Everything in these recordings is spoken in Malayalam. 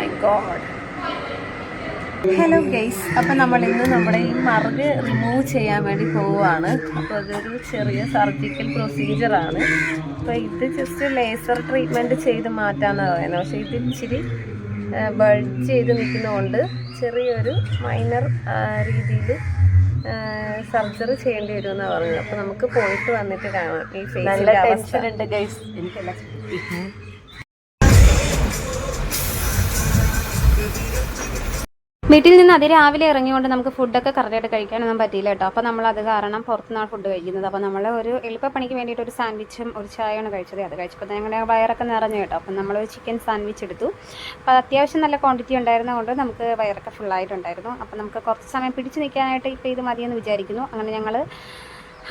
My God. ഹലോ ഗൈസ്, അപ്പം നമ്മൾ ഇന്ന് നമ്മുടെ ഈ മറുക് റിമൂവ് ചെയ്യാൻ വേണ്ടി പോവുകയാണ്. അപ്പോൾ അതൊരു ചെറിയ സർജിക്കൽ പ്രൊസീജിയറാണ്. അപ്പോൾ ഇത് ജസ്റ്റ് ലേസർ ട്രീറ്റ്മെൻറ്റ് ചെയ്ത് മാറ്റാമെന്നാണ് പറയുന്നത്. പക്ഷേ ഇത് ഇച്ചിരി ബൾജ് ചെയ്ത് നിൽക്കുന്നതുകൊണ്ട് ചെറിയൊരു മൈനർ രീതിയിൽ സർജറി ചെയ്യേണ്ടി വരുമെന്നാണ് പറയുന്നത്. അപ്പോൾ നമുക്ക് പോയിട്ട് വന്നിട്ട് കാണാം ഈ ഫേസിൻ്റെ അവസ്ഥ. വീട്ടിൽ നിന്ന് അതിരാവിലെ ഇറങ്ങിക്കൊണ്ട് നമുക്ക് ഫുഡൊക്കെ കറക്റ്റായിട്ട് കഴിക്കാനൊന്നും പറ്റിയില്ല കേട്ടോ. അപ്പോൾ നമ്മൾ അത് കാരണം പുറത്തുനിന്നാണ് ഫുഡ് കഴിക്കുന്നത്. അപ്പോൾ നമ്മൾ ഒരു എളുപ്പപ്പണിക്ക് വേണ്ടിയിട്ട് ഒരു സാൻഡ്വിച്ചും ഒരു ചായയാണ് കഴിച്ചത്. അത് കഴിച്ചപ്പോൾ ഞങ്ങളുടെ വയറൊക്കെ നിറഞ്ഞു കേട്ടോ. അപ്പം നമ്മളൊരു ചിക്കൻ സാൻഡ്വിച്ച് എടുത്തു. അപ്പോൾ അത് അത്യാവശ്യം നല്ല ക്വാണ്ടിറ്റി ഉണ്ടായിരുന്നതുകൊണ്ട് നമുക്ക് വയറൊക്കെ ഫുള്ളായിട്ടുണ്ടായിരുന്നു. അപ്പോൾ നമുക്ക് കുറച്ച് സമയം പിടിച്ച് നിൽക്കാനായിട്ട് ഇപ്പോൾ ഇത് മതിയെന്ന് വിചാരിക്കുന്നു. അങ്ങനെ ഞങ്ങൾ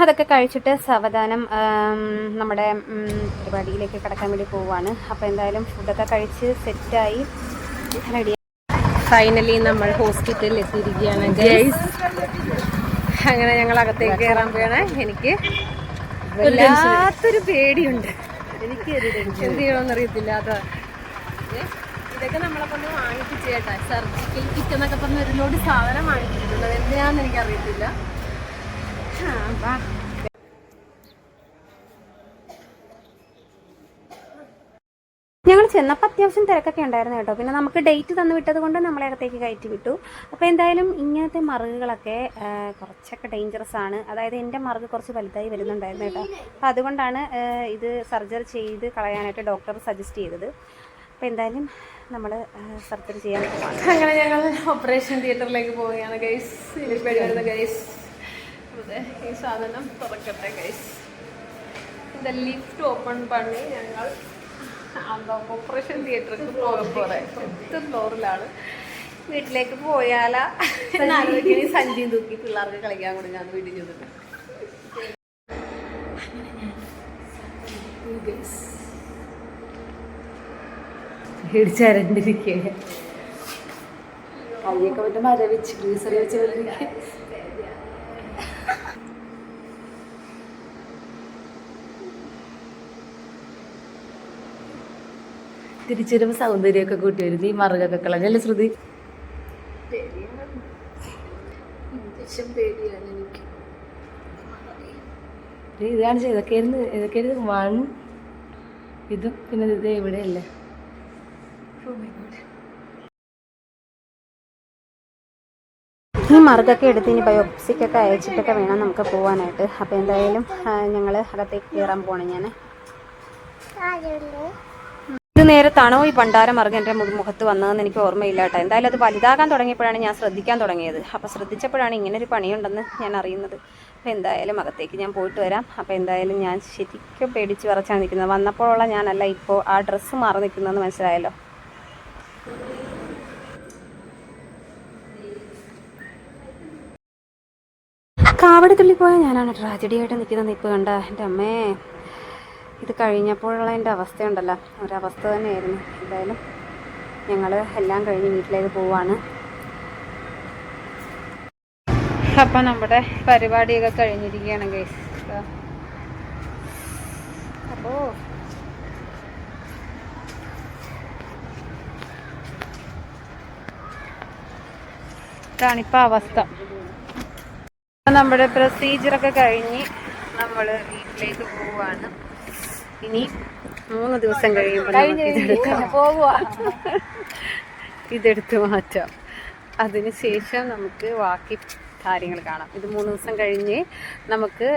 അതൊക്കെ കഴിച്ചിട്ട് സാവധാനം നമ്മുടെ പരിപാടിയിലേക്ക് കിടക്കാൻ വേണ്ടി പോവുകയാണ്. അപ്പോൾ എന്തായാലും ഫുഡൊക്കെ കഴിച്ച് സെറ്റായി റെഡി. ഫൈനലി നമ്മൾ ഹോസ്പിറ്റലിൽ എത്തിയിരിക്കുകയാണ് ഗൈസ്. അങ്ങനെ ഞങ്ങൾ അകത്തേക്ക് കയറാൻ പോയാണ്. എനിക്ക് വല്ലാത്തൊരു പേടിയുണ്ട്. എനിക്ക് എന്ത് ചെയ്യണമെന്ന് അറിയത്തില്ല. അത് ഇതൊക്കെ നമ്മളെ കൊണ്ട് വാങ്ങിപ്പിച്ച് കേട്ടാ. സർജിക്കൽ കിറ്റ് എന്നൊക്കെ പറഞ്ഞ് ഒരുപാട് സാധനം വാങ്ങിച്ചിട്ടുണ്ട്. അത് എന്തിനാന്ന് എനിക്കറിയത്തില്ല. ഞങ്ങൾ ചെന്നപ്പോൾ അത്യാവശ്യം തിരക്കൊക്കെ ഉണ്ടായിരുന്നു കേട്ടോ. പിന്നെ നമുക്ക് ഡേറ്റ് തന്നു വിട്ടത് കൊണ്ട് നമ്മളെ അകത്തേക്ക് കയറ്റി വിട്ടു. അപ്പോൾ എന്തായാലും ഇങ്ങനത്തെ മറുകുകളൊക്കെ കുറച്ചൊക്കെ ഡേഞ്ചറസ് ആണ്. അതായത് എൻ്റെ മറുക് കുറച്ച് വലുതായി വരുന്നുണ്ടായിരുന്നു കേട്ടോ. അപ്പോൾ അതുകൊണ്ടാണ് ഇത് സർജറി ചെയ്ത് കളയാനായിട്ട് ഡോക്ടർ സജസ്റ്റ് ചെയ്തത്. അപ്പോൾ എന്തായാലും നമ്മൾ സർജറി ചെയ്യാൻ പോവാണ്. അങ്ങനെ ഞങ്ങൾ ഓപ്പറേഷൻ തിയേറ്ററിലേക്ക് പോവുകയാണ് ഗൈസ്. പേടി വരുന്ന ഗൈസ്. അതെ, ഈ സാധനം തുറക്കട്ടെ ഗൈസ്. ഇത് ലിഫ്റ്റ് ഓപ്പൺ പണി ഞങ്ങൾ ഓപ്പറേഷൻ തിയേറ്ററിലേക്ക് പോകാൻ പോറേ 10th ഫ്ലോറിലാണ്. വീട്ടിലേക്ക് പോയാലാ എന്നാലോചിക്കണി. സഞ്ചി തൂക്കി പിള്ളേർക്ക് കളിക്കാൻ കൂടി ഞാൻ വീട്ടിൽ ചെന്നിട്ട് പേടിച്ചരണ്ടിരിക്കുക. കൈയൊക്കെ മറ്റേ മരവിച്ച് ഗ്രീസറി വെച്ച് തിരിച്ചു വരുമ്പോൾ സൗന്ദര്യമൊക്കെ കൂട്ടി വരുന്നത് ഈ മറുകൊക്കെ കളഞ്ഞല്ലേ ശ്രുതി. പേടിയാണ് എനിക്ക്. ഇതാണ് ഇതൊക്കെയായിരുന്നു 1 ഇതും പിന്നെ ഇത് എവിടെയല്ലേ. ഈ മറുകൊക്കെ എടുത്ത് ഇനി ബയോപ്സിക്കൊക്കെ അയച്ചിട്ടൊക്കെ വേണം നമുക്ക് പോകാനായിട്ട്. അപ്പോൾ എന്തായാലും ഞങ്ങൾ അകത്തേക്ക് കയറാൻ പോകണം. ഞാൻ ഇത് നേരത്താണോ ഈ പണ്ടാര മറുക് എൻ്റെ മുഖത്ത് വന്നതെന്ന് എനിക്ക് ഓർമ്മയില്ല കേട്ടോ. എന്തായാലും അത് വലുതാകാൻ തുടങ്ങിയപ്പോഴാണ് ഞാൻ ശ്രദ്ധിക്കാൻ തുടങ്ങിയത്. അപ്പോൾ ശ്രദ്ധിച്ചപ്പോഴാണ് ഇങ്ങനൊരു പണിയുണ്ടെന്ന് ഞാൻ അറിയുന്നത്. അപ്പോൾ എന്തായാലും അകത്തേക്ക് ഞാൻ പോയിട്ട് വരാം. അപ്പോൾ എന്തായാലും ഞാൻ ശരിക്കും പേടിച്ച് വിറച്ചാണ് നിൽക്കുന്നത്. വന്നപ്പോഴുള്ള ഞാനല്ല ഇപ്പോൾ ആ ഡ്രസ്സ് മാറി നിൽക്കുന്നതെന്ന് മനസ്സിലായല്ലോ. കാവടി തുള്ളിപ്പോയാൽ ഞാനാണ് ട്രാജഡിയായിട്ട് നിൽക്കുന്നത്. ഇപ്പോൾ കണ്ട എൻ്റെ അമ്മേ, ഇത് കഴിഞ്ഞപ്പോഴുള്ള എൻ്റെ അവസ്ഥയുണ്ടല്ലോ, ഒരവസ്ഥ തന്നെയായിരുന്നു. എന്തായാലും ഞങ്ങൾ എല്ലാം കഴിഞ്ഞ് വീട്ടിലേക്ക് പോവാണ്. അപ്പം നമ്മുടെ പരിപാടിയൊക്കെ കഴിഞ്ഞിരിക്കുകയാണ് ഗൈസ്. അപ്പോൾ ഇതാണിപ്പോൾ അവസ്ഥ. നമ്മുടെ പ്രൊസീജിയറൊക്കെ കഴിഞ്ഞ് നമ്മൾ വീട്ടിലേക്ക് പോവാണ്. ഇനി 3 ദിവസം കഴിയുമ്പോൾ ഇതെടുത്ത് മാറ്റാം. അതിനുശേഷം നമുക്ക് ബാക്കി കാര്യങ്ങൾ കാണാം. ഇത് 3 ദിവസം കഴിഞ്ഞ് നമുക്ക്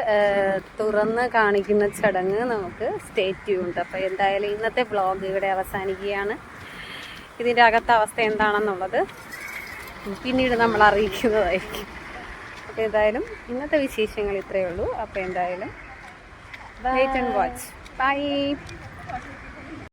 തുറന്ന് കാണിക്കുന്ന ചടങ്ങ് നമുക്ക് സ്റ്റേ ട്യൂൺഡ്. അപ്പോൾ എന്തായാലും ഇന്നത്തെ വ്ളോഗ് ഇവിടെ അവസാനിക്കുകയാണ്. ഇതിൻ്റെ അകത്തെ അവസ്ഥ എന്താണെന്നുള്ളത് പിന്നീട് നമ്മൾ അറിയിക്കുന്നതായിരിക്കും. അപ്പോൾ എന്തായാലും ഇന്നത്തെ വിശേഷങ്ങൾ ഇത്രയേ ഉള്ളൂ. അപ്പോൾ എന്തായാലും വെയിറ്റ് ആൻഡ് വാച്ച്. Bye.